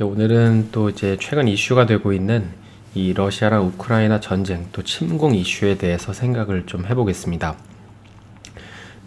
오늘은 또 이제 최근 이슈가 되고 있는 이 러시아랑 우크라이나 전쟁 또 침공 이슈에 대해서 생각을 좀 해보겠습니다.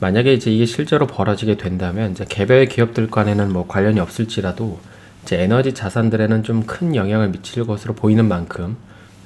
만약에 이제 이게 실제로 벌어지게 된다면 이제 개별 기업들 간에는 뭐 관련이 없을지라도 이제 에너지 자산들에는 좀 큰 영향을 미칠 것으로 보이는 만큼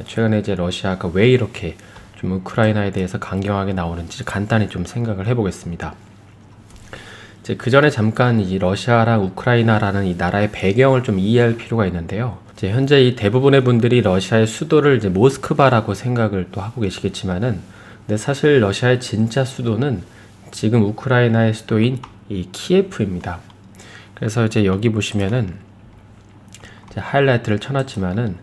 최근에 이제 러시아가 왜 이렇게 좀 우크라이나에 대해서 강경하게 나오는지 간단히 좀 생각을 해보겠습니다. 이제 그 전에 잠깐 이 러시아랑 우크라이나라는 이 나라의 배경을 좀 이해할 필요가 있는데요. 이제 현재 이 대부분의 분들이 러시아의 수도를 이제 모스크바라고 생각을 또 하고 계시겠지만은, 근데 사실 러시아의 진짜 수도는 지금 우크라이나의 수도인 이 키예프입니다. 그래서 이제 여기 보시면은 이제 하이라이트를 쳐놨지만은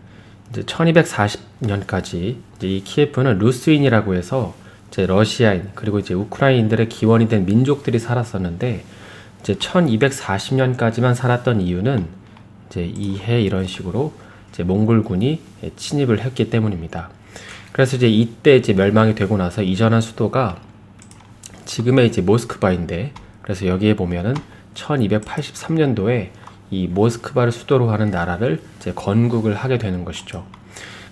이제 1240년까지 이제 이 키예프는 루스인이라고 해서 이제 러시아인 그리고 이제 우크라이나인들의 기원이 된 민족들이 살았었는데, 이제 1240년까지만 살았던 이유는 이제 이해 이런 식으로 이제 몽골군이 침입을 했기 때문입니다. 그래서 이제 이때 이제 멸망이 되고 나서 이전한 수도가 지금의 이제 모스크바인데, 그래서 여기에 보면은 1283년도에 이 모스크바를 수도로 하는 나라를 이제 건국을 하게 되는 것이죠.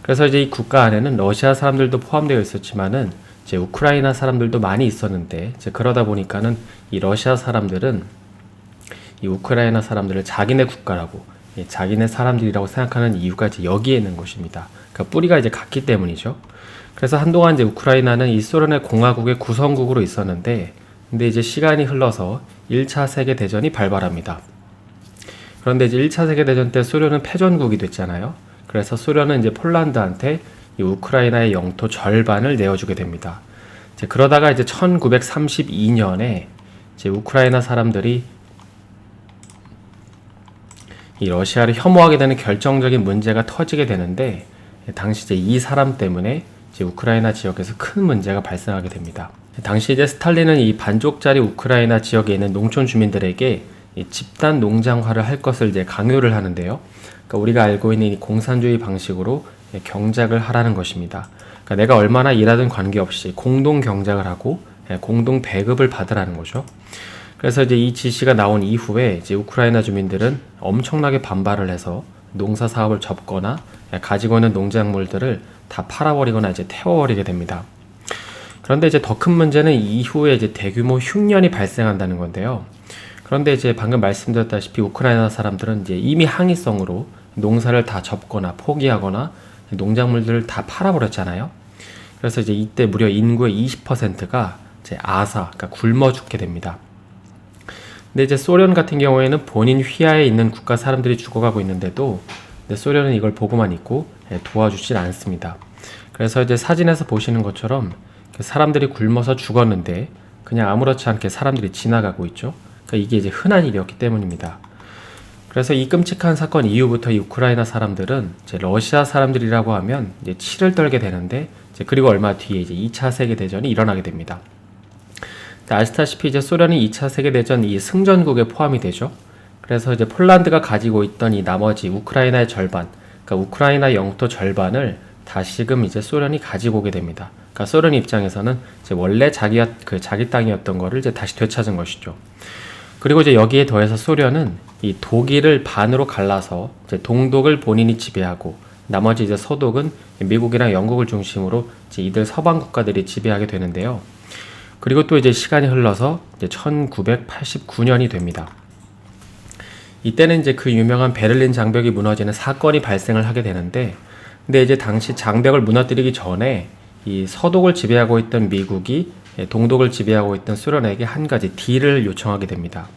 그래서 이제 이 국가 안에는 러시아 사람들도 포함되어 있었지만은 이제 우크라이나 사람들도 많이 있었는데, 이제 그러다 보니까는 이 러시아 사람들은 이 우크라이나 사람들을 자기네 국가라고, 자기네 사람들이라고 생각하는 이유가 이제 여기에 있는 것입니다. 그러니까 뿌리가 이제 같기 때문이죠. 그래서 한동안 이제 우크라이나는 이 소련의 공화국의 구성국으로 있었는데, 근데 이제 시간이 흘러서 1차 세계대전이 발발합니다. 그런데 이제 1차 세계대전 때 소련은 패전국이 됐잖아요. 그래서 소련은 이제 폴란드한테 이 우크라이나의 영토 절반을 내어주게 됩니다. 이제 그러다가 이제 1932년에 이제 우크라이나 사람들이 이 러시아를 혐오하게 되는 결정적인 문제가 터지게 되는데, 당시 이제 이 사람 때문에 이제 우크라이나 지역에서 큰 문제가 발생하게 됩니다. 당시 이제 스탈린은 이 반쪽짜리 우크라이나 지역에 있는 농촌 주민들에게 이 집단 농장화를 할 것을 이제 강요를 하는데요. 그러니까 우리가 알고 있는 이 공산주의 방식으로 경작을 하라는 것입니다. 그러니까 내가 얼마나 일하든 관계없이 공동 경작을 하고 공동 배급을 받으라는 거죠. 그래서 이제 이 지시가 나온 이후에 이제 우크라이나 주민들은 엄청나게 반발을 해서 농사 사업을 접거나 가지고 있는 농작물들을 다 팔아버리거나 이제 태워버리게 됩니다. 그런데 이제 더 큰 문제는 이후에 이제 대규모 흉년이 발생한다는 건데요. 그런데 이제 방금 말씀드렸다시피 우크라이나 사람들은 이제 이미 항의성으로 농사를 다 접거나 포기하거나 농작물들을 다 팔아버렸잖아요. 그래서 이제 이때 무려 인구의 20%가 이제 아사, 그러니까 굶어 죽게 됩니다. 근데 이제 소련 같은 경우에는 본인 휘하에 있는 국가 사람들이 죽어가고 있는데도 소련은 이걸 보고만 있고 도와주질 않습니다. 그래서 이제 사진에서 보시는 것처럼 사람들이 굶어서 죽었는데 그냥 아무렇지 않게 사람들이 지나가고 있죠. 그러니까 이게 이제 흔한 일이었기 때문입니다. 그래서 이 끔찍한 사건 이후부터 이 우크라이나 사람들은 이제 러시아 사람들이라고 하면 이제 치를 떨게 되는데, 이제 그리고 얼마 뒤에 이제 2차 세계대전이 일어나게 됩니다. 아시다시피 이제 소련이 2차 세계대전 이 승전국에 포함이 되죠. 그래서 이제 폴란드가 가지고 있던 이 나머지 우크라이나의 절반, 그러니까 우크라이나 영토 절반을 다시금 이제 소련이 가지고 오게 됩니다. 그러니까 소련 입장에서는 이제 원래 자기 땅이었던 거를 이제 다시 되찾은 것이죠. 그리고 이제 여기에 더해서 소련은 이 독일을 반으로 갈라서 이제 동독을 본인이 지배하고 나머지 이제 서독은 미국이랑 영국을 중심으로 이제 이들 서방 국가들이 지배하게 되는데요. 그리고 또 이제 시간이 흘러서 이제 1989년이 됩니다. 이때는 이제 그 유명한 베를린 장벽이 무너지는 사건이 발생을 하게 되는데, 근데 이제 당시 장벽을 무너뜨리기 전에 이 서독을 지배하고 있던 미국이 동독을 지배하고 있던 소련에게 한 가지 딜을 요청하게 됩니다.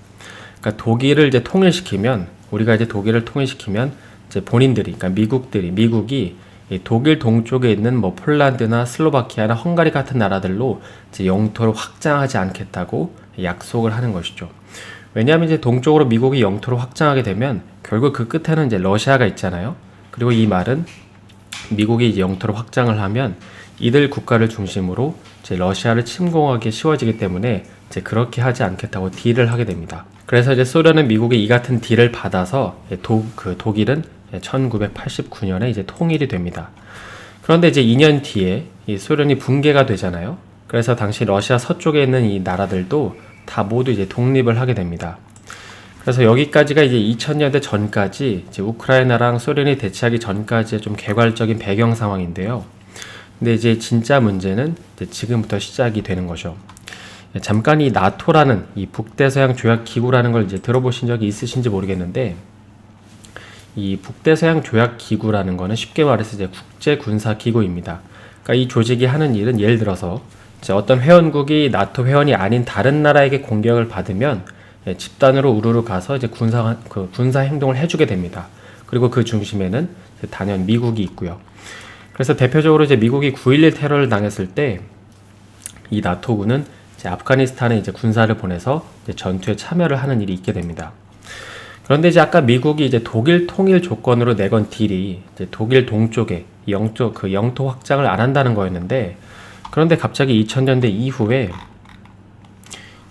그러니까 독일을 이제 통일시키면, 우리가 이제 독일을 통일시키면 이제 본인들이, 그러니까 미국이 독일 동쪽에 있는 뭐 폴란드나 슬로바키아나 헝가리 같은 나라들로 이제 영토를 확장하지 않겠다고 약속을 하는 것이죠. 왜냐하면 이제 동쪽으로 미국이 영토를 확장하게 되면 결국 그 끝에는 이제 러시아가 있잖아요. 그리고 이 말은 미국이 이제 영토를 확장을 하면 이들 국가를 중심으로 이제 러시아를 침공하기 쉬워지기 때문에 이제 그렇게 하지 않겠다고 딜을 하게 됩니다. 그래서 이제 소련은 미국의 이 같은 딜을 받아서 독일은 1989년에 이제 통일이 됩니다. 그런데 이제 2년 뒤에 이 소련이 붕괴가 되잖아요. 그래서 당시 러시아 서쪽에 있는 이 나라들도 다 모두 이제 독립을 하게 됩니다. 그래서 여기까지가 이제 2000년대 전까지 이제 우크라이나랑 소련이 대치하기 전까지의 좀 개괄적인 배경 상황인데요. 근데 이제 진짜 문제는 이제 지금부터 시작이 되는 거죠. 잠깐 이 나토라는 이 북대서양 조약 기구라는 걸 이제 들어보신 적이 있으신지 모르겠는데, 이 북대서양 조약 기구라는 거는 쉽게 말해서 이제 국제 군사 기구입니다. 그러니까 이 조직이 하는 일은 예를 들어서 이제 어떤 회원국이 나토 회원이 아닌 다른 나라에게 공격을 받으면 집단으로 우르르 가서 이제 군사 행동을 해주게 됩니다. 그리고 그 중심에는 단연 미국이 있고요. 그래서 대표적으로 이제 미국이 9.11 테러를 당했을 때 이 나토군은 이제 아프가니스탄에 이제 군사를 보내서 이제 전투에 참여를 하는 일이 있게 됩니다. 그런데 이제 아까 미국이 이제 독일 통일 조건으로 내건 딜이 이제 독일 동쪽에 영토 확장을 안 한다는 거였는데, 그런데 갑자기 2000년대 이후에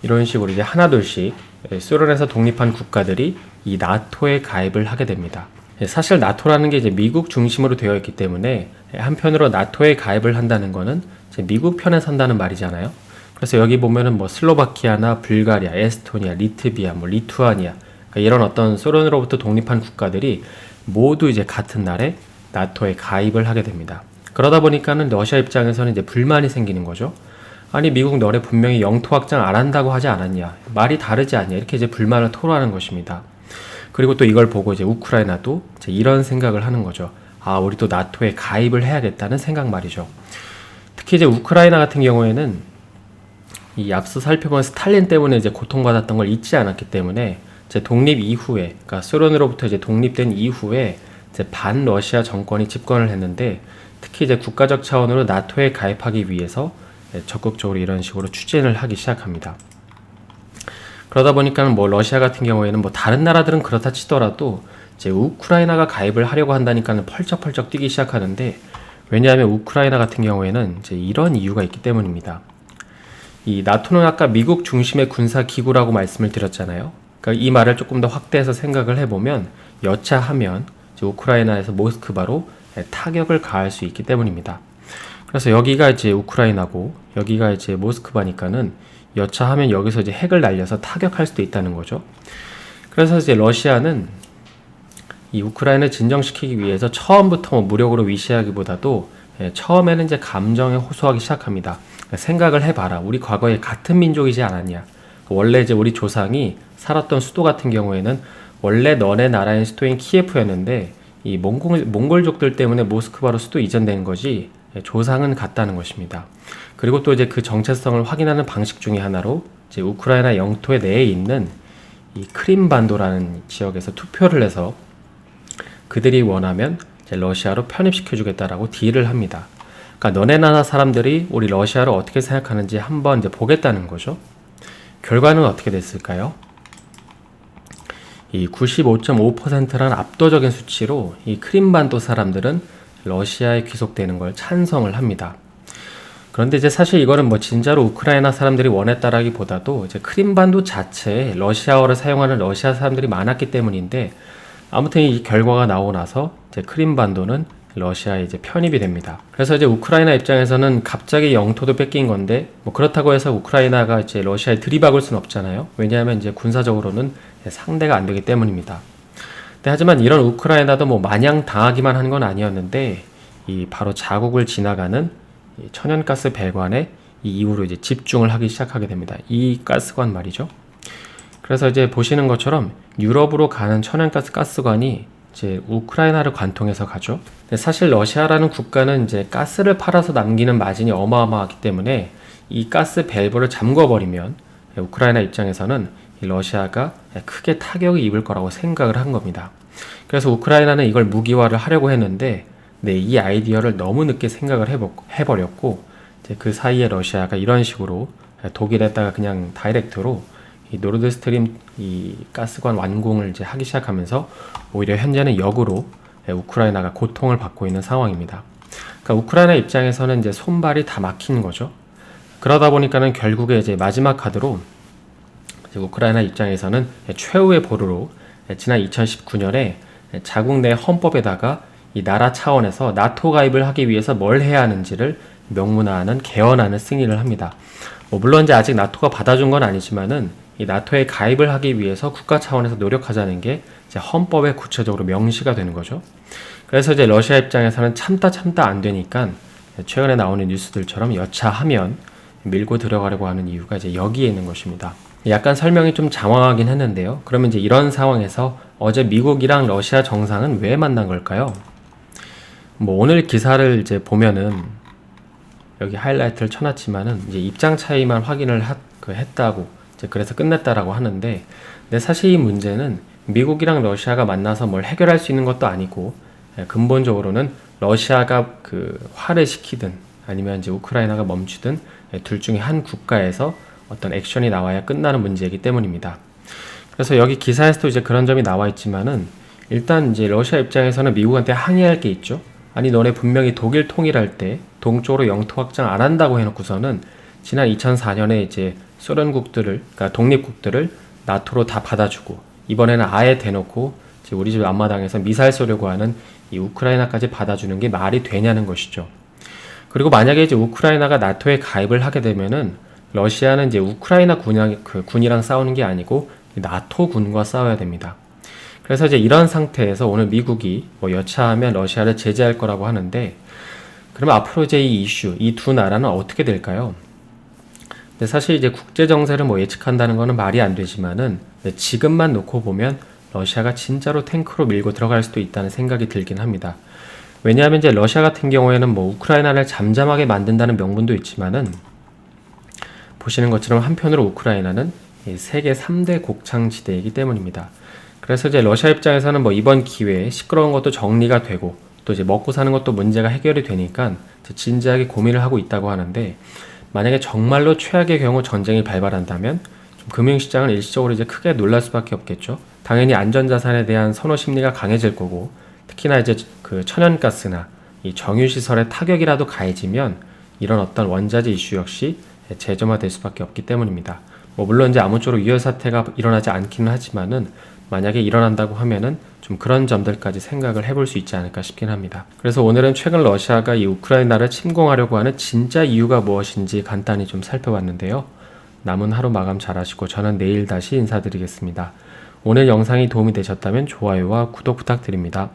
이런 식으로 이제 하나둘씩 소련에서 독립한 국가들이 이 나토에 가입을 하게 됩니다. 사실 나토라는 게 이제 미국 중심으로 되어 있기 때문에 한편으로 나토에 가입을 한다는 거는 이제 미국 편에 선다는 말이잖아요. 그래서 여기 보면은 뭐 슬로바키아나 불가리아, 에스토니아, 리트비아, 뭐 리투아니아, 그러니까 이런 어떤 소련으로부터 독립한 국가들이 모두 이제 같은 날에 나토에 가입을 하게 됩니다. 그러다 보니까는 러시아 입장에서는 이제 불만이 생기는 거죠. 아니 미국 너네 분명히 영토 확장 안 한다고 하지 않았냐, 말이 다르지 않냐, 이렇게 이제 불만을 토로하는 것입니다. 그리고 또 이걸 보고 이제 우크라이나도 이제 이런 생각을 하는 거죠. 아, 우리 또 나토에 가입을 해야겠다는 생각 말이죠. 특히 이제 우크라이나 같은 경우에는 이 앞서 살펴본 스탈린 때문에 이제 고통받았던 걸 잊지 않았기 때문에 이제 독립 이후에, 그러니까 소련으로부터 이제 독립된 이후에 이제 반러시아 정권이 집권을 했는데, 특히 이제 국가적 차원으로 나토에 가입하기 위해서 적극적으로 이런 식으로 추진을 하기 시작합니다. 그러다 보니까는 뭐 러시아 같은 경우에는 뭐 다른 나라들은 그렇다 치더라도 이제 우크라이나가 가입을 하려고 한다니까는 펄쩍펄쩍 뛰기 시작하는데, 왜냐하면 우크라이나 같은 경우에는 이제 이런 이유가 있기 때문입니다. 이 나토는 아까 미국 중심의 군사 기구라고 말씀을 드렸잖아요. 그러니까 이 말을 조금 더 확대해서 생각을 해보면 여차하면 이제 우크라이나에서 모스크바로 타격을 가할 수 있기 때문입니다. 그래서 여기가 이제 우크라이나고 여기가 이제 모스크바니까는 여차하면 여기서 이제 핵을 날려서 타격할 수도 있다는 거죠. 그래서 이제 러시아는 이 우크라이나를 진정시키기 위해서 처음부터 뭐 무력으로 위시하기보다도 처음에는 이제 감정에 호소하기 시작합니다. 생각을 해봐라. 우리 과거에 같은 민족이지 않았냐. 원래 이제 우리 조상이 살았던 수도 같은 경우에는 원래 너네 나라의 수도인 키예프였는데 이 몽골족들 때문에 모스크바로 수도 이전된 거지 조상은 같다는 것입니다. 그리고 또 이제 그 정체성을 확인하는 방식 중에 하나로 이제 우크라이나 영토 내에 있는 이 크림반도라는 지역에서 투표를 해서 그들이 원하면 이제 러시아로 편입시켜주겠다라고 딜을 합니다. 그러니까 너네 나라 사람들이 우리 러시아를 어떻게 생각하는지 한번 이제 보겠다는 거죠. 결과는 어떻게 됐을까요? 이 95.5%라는 압도적인 수치로 이 크림반도 사람들은 러시아에 귀속되는 걸 찬성을 합니다. 그런데 이제 사실 이거는 뭐 진짜로 우크라이나 사람들이 원했다라기보다도 이제 크림반도 자체에 러시아어를 사용하는 러시아 사람들이 많았기 때문인데, 아무튼 이 결과가 나오고 나서 이제 크림반도는 러시아에 이제 편입이 됩니다. 그래서 이제 우크라이나 입장에서는 갑자기 영토도 뺏긴 건데 뭐 그렇다고 해서 우크라이나가 이제 러시아에 들이박을 수는 없잖아요. 왜냐하면 이제 군사적으로는 상대가 안 되기 때문입니다. 하지만 이런 우크라이나도 뭐 마냥 당하기만 한 건 아니었는데, 이 바로 자국을 지나가는 이 천연가스 배관에 이 이후로 이제 집중을 하기 시작하게 됩니다. 이 가스관 말이죠. 그래서 이제 보시는 것처럼 유럽으로 가는 천연가스 가스관이 이제 우크라이나를 관통해서 가죠. 사실 러시아라는 국가는 이제 가스를 팔아서 남기는 마진이 어마어마하기 때문에 이 가스 밸브를 잠궈버리면 우크라이나 입장에서는 이 러시아가 크게 타격을 입을 거라고 생각을 한 겁니다. 그래서 우크라이나는 이걸 무기화를 하려고 했는데, 이 아이디어를 너무 늦게 생각을 해버렸고, 이제 그 사이에 러시아가 이런 식으로 독일에다가 그냥 다이렉트로 이 노르드스트림 이 가스관 완공을 이제 하기 시작하면서 오히려 현재는 역으로 우크라이나가 고통을 받고 있는 상황입니다. 그러니까 우크라이나 입장에서는 이제 손발이 다 막힌 거죠. 그러다 보니까는 결국에 이제 마지막 카드로 이제 우크라이나 입장에서는 최후의 보루로 지난 2019년에 자국 내 헌법에다가 이 나라 차원에서 나토 가입을 하기 위해서 뭘 해야 하는지를 명문화하는 개헌안을 승인을 합니다. 물론 이제 아직 나토가 받아준 건 아니지만은 이 나토에 가입을 하기 위해서 국가 차원에서 노력하자는 게 이제 헌법에 구체적으로 명시가 되는 거죠. 그래서 이제 러시아 입장에서는 참다 안 되니까 최근에 나오는 뉴스들처럼 여차하면 밀고 들어가려고 하는 이유가 이제 여기에 있는 것입니다. 약간 설명이 좀 장황하긴 했는데요. 그러면 이제 이런 상황에서 어제 미국이랑 러시아 정상은 왜 만난 걸까요? 뭐 오늘 기사를 이제 보면은 여기 하이라이트를 쳐놨지만은 이제 입장 차이만 확인을 했다고 이제 그래서 끝냈다라고 하는데, 근데 사실 이 문제는 미국이랑 러시아가 만나서 뭘 해결할 수 있는 것도 아니고 근본적으로는 러시아가 그 화를 시키든 아니면 이제 우크라이나가 멈추든 둘 중에 한 국가에서 어떤 액션이 나와야 끝나는 문제이기 때문입니다. 그래서 여기 기사에서도 이제 그런 점이 나와 있지만은 일단 이제 러시아 입장에서는 미국한테 항의할 게 있죠. 아니 너네 분명히 독일 통일할 때 동쪽으로 영토 확장 안 한다고 해놓고서는 지난 2004년에 이제 소련국들을, 그러니까 독립국들을 나토로 다 받아주고 이번에는 아예 대놓고 이제 우리 집 앞마당에서 미사일 쏘려고 하는 이 우크라이나까지 받아주는 게 말이 되냐는 것이죠. 그리고 만약에 이제 우크라이나가 나토에 가입을 하게 되면은 러시아는 이제 우크라이나 군이랑 싸우는 게 아니고 나토 군과 싸워야 됩니다. 그래서 이제 이런 상태에서 오늘 미국이 뭐 여차하면 러시아를 제재할 거라고 하는데, 그러면 앞으로 이제 이 이슈, 이 두 나라는 어떻게 될까요? 근데 사실 이제 국제 정세를 뭐 예측한다는 거는 말이 안 되지만은 지금만 놓고 보면 러시아가 진짜로 탱크로 밀고 들어갈 수도 있다는 생각이 들긴 합니다. 왜냐하면 이제 러시아 같은 경우에는 뭐 우크라이나를 잠잠하게 만든다는 명분도 있지만은 보시는 것처럼 한편으로 우크라이나는 세계 3대 곡창지대이기 때문입니다. 그래서 이제 러시아 입장에서는 뭐 이번 기회에 시끄러운 것도 정리가 되고 또 이제 먹고 사는 것도 문제가 해결이 되니까 진지하게 고민을 하고 있다고 하는데, 만약에 정말로 최악의 경우 전쟁이 발발한다면 좀 금융시장은 일시적으로 이제 크게 놀랄 수밖에 없겠죠. 당연히 안전자산에 대한 선호 심리가 강해질 거고, 특히나 이제 그 천연가스나 이 정유시설의 타격이라도 가해지면 이런 어떤 원자재 이슈 역시 재점화될 수밖에 없기 때문입니다. 뭐 물론 이제 아무쪼록 유혈 사태가 일어나지 않기는 하지만은 만약에 일어난다고 하면은 좀 그런 점들까지 생각을 해볼 수 있지 않을까 싶긴 합니다. 그래서 오늘은 최근 러시아가 이 우크라이나를 침공하려고 하는 진짜 이유가 무엇인지 간단히 좀 살펴봤는데요. 남은 하루 마감 잘하시고 저는 내일 다시 인사드리겠습니다. 오늘 영상이 도움이 되셨다면 좋아요와 구독 부탁드립니다.